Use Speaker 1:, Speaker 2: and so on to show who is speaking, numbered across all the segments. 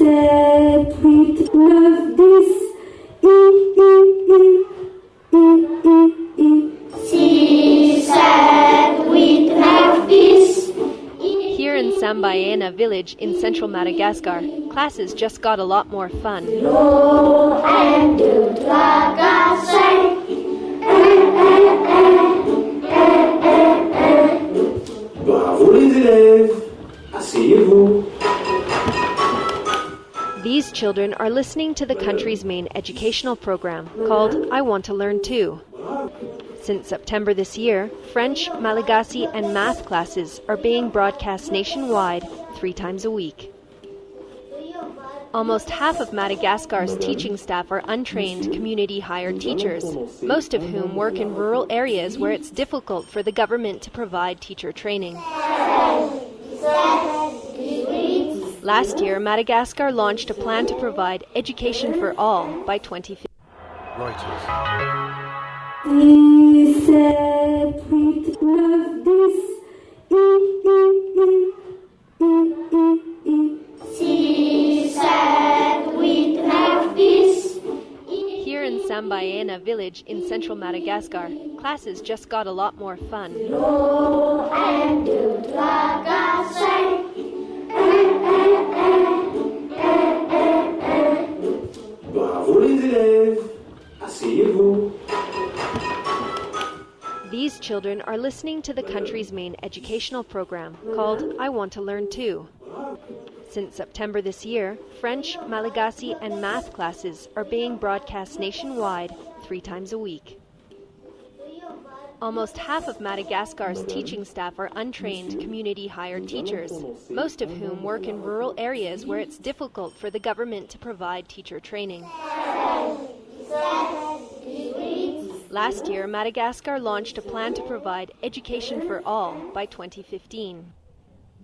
Speaker 1: 7, 8, 9, 10.
Speaker 2: Here in Sambaena village in central Madagascar, classes just got a lot more fun.
Speaker 3: Bravo les élèves! Asseyez-vous!
Speaker 2: These children are listening to the country's main educational program called I Want to Learn Too. Since September this year, French, Malagasy and math classes are being broadcast nationwide 3 times a week. Almost half of Madagascar's teaching staff are untrained community-hired teachers, most of whom work in rural areas where it's difficult for the government to provide teacher training. Last year, Madagascar launched a plan to provide education for all by 2050.
Speaker 4: Reuters.
Speaker 1: 7, 8, 9, 10.
Speaker 2: Here in Sambaena village in central Madagascar, classes just got a lot more fun.
Speaker 3: Bravo les élèves! Asseyez-vous!
Speaker 2: These children are listening to the country's main educational program called I Want to Learn Too. Since September this year, French, Malagasy and math classes are being broadcast nationwide 3 times a week. Almost half of Madagascar's teaching staff are untrained community-hired teachers, most of whom work in rural areas where it's difficult for the government to provide teacher training. Last year, Madagascar launched a plan to provide education for all by 2015.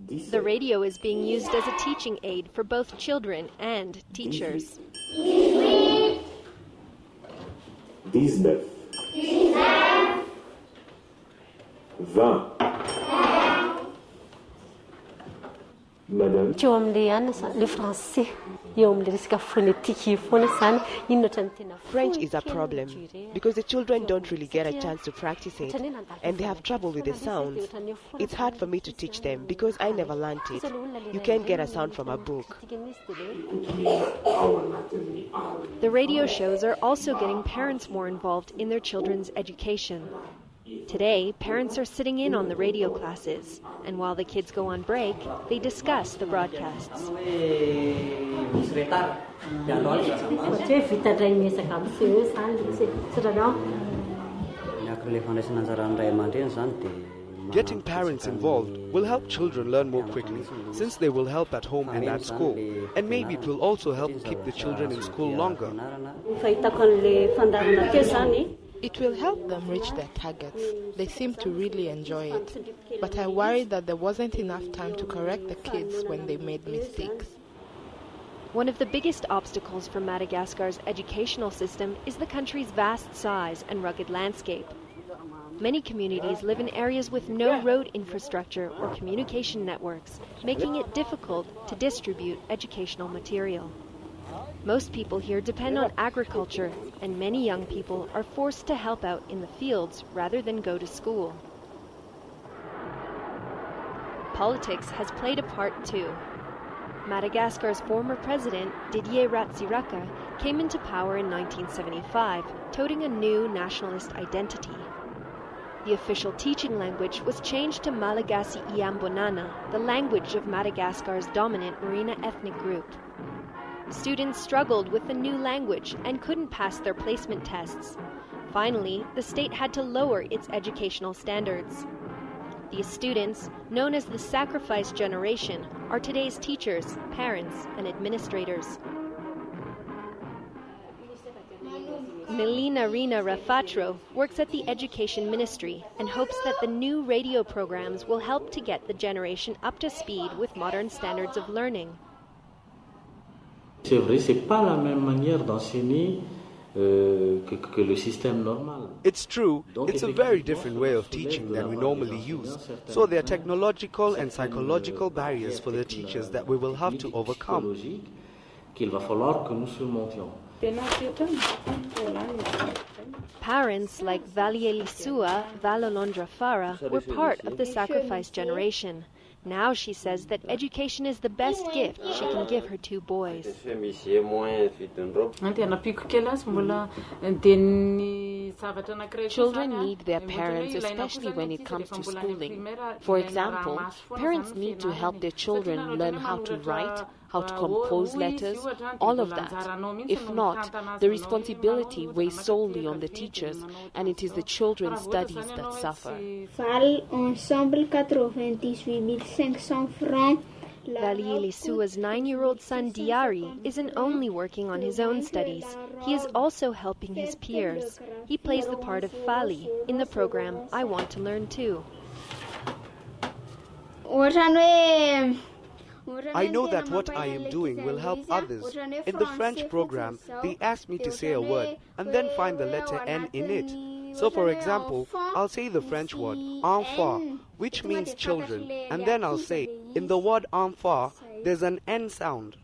Speaker 2: The radio is being used as a teaching aid for both children and teachers.
Speaker 3: 19 20 Madame.
Speaker 5: French is a problem because the children don't really get a chance to practice it and they have trouble with the sounds. It's hard for me to teach them because I never learned it. You can't get a sound from a book.
Speaker 2: The radio shows are also getting parents more involved in their children's education. Today, parents are sitting in on the radio classes, and while the kids go on break, they discuss the broadcasts.
Speaker 4: Getting parents involved will help children learn more quickly, since they will help at home and at school. And maybe it will also help keep the children in school longer.
Speaker 6: It will help them reach their targets. They seem to really enjoy it. But I worry that there wasn't enough time to correct the kids when they made mistakes.
Speaker 2: One of the biggest obstacles for Madagascar's educational system is the country's vast size and rugged landscape. Many communities live in areas with no road infrastructure or communication networks, making it difficult to distribute educational material. Most people here depend on agriculture, and many young people are forced to help out in the fields rather than go to school. Politics has played a part too. Madagascar's former president, Didier Ratsiraka, came into power in 1975, toting a new nationalist identity. The official teaching language was changed to Malagasy Iambonana, the language of Madagascar's dominant Merina ethnic group. Students struggled with the new language and couldn't pass their placement tests. Finally, the state had to lower its educational standards. These students, known as the sacrifice generation, are today's teachers, parents, and administrators. Melina Rina Rafatro works at the Education Ministry and hopes that the new radio programs will help to get the generation up to speed with modern standards of learning.
Speaker 7: C'est vrai, c'est pas la même manière d'enseigner que le système normal.
Speaker 4: It's true, it's a very different way of teaching than we normally use. So there are technological and psychological barriers for the teachers that we will have to overcome.
Speaker 7: qu'il va falloir que nous surmontions.
Speaker 2: Parents like Valielisua Valolondrafara were part of the sacrifice generation. Now she says that education is the best gift she can give her two boys.
Speaker 8: Children need their parents, especially when it comes to schooling. For example, parents need to help their children learn how to write, how to compose letters, all of that. If not, the responsibility weighs solely on the teachers, and it is the children's studies that suffer.
Speaker 2: Valielisua's 9-year-old son Diari isn't only working on his own studies, he is also helping his peers. He plays the part of Fali in the program I Want to Learn Too.
Speaker 4: I know that what I am doing will help others. In the French program, they ask me to say a word and then find the letter N in it. So for example, I'll say the French word enfant, which means children, and then I'll say, in the word enfant, there's an N sound.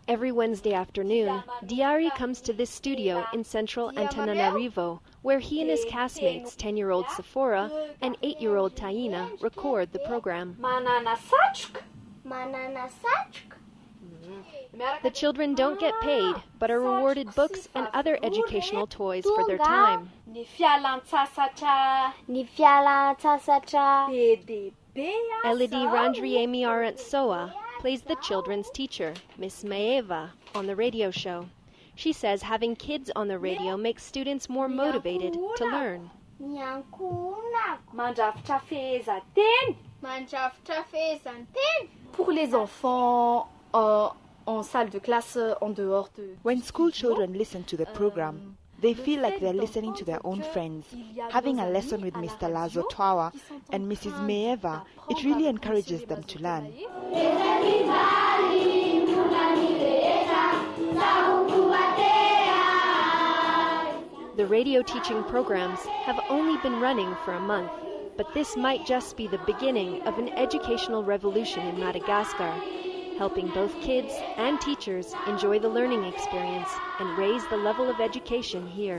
Speaker 2: Every Wednesday afternoon, Diari comes to this studio in central Antananarivo, where he and his castmates, 10-year-old Sephora and 8-year-old Taina, record the program. The children don't get paid, but are rewarded books and other educational toys for their time. Elodie Randriemi Arantsoa plays the children's teacher, Miss Maeva, on the radio show. She says having kids on the radio makes students more motivated to learn.
Speaker 9: When school children listen to the program, they feel like they're listening to their own friends. Having a lesson with Mr. Lazo Tawa and Mrs. Maeva, it really encourages them to learn.
Speaker 2: The radio teaching programs have only been running for a month, but this might just be the beginning of an educational revolution in Madagascar, helping both kids and teachers enjoy the learning experience and raise the level of education here.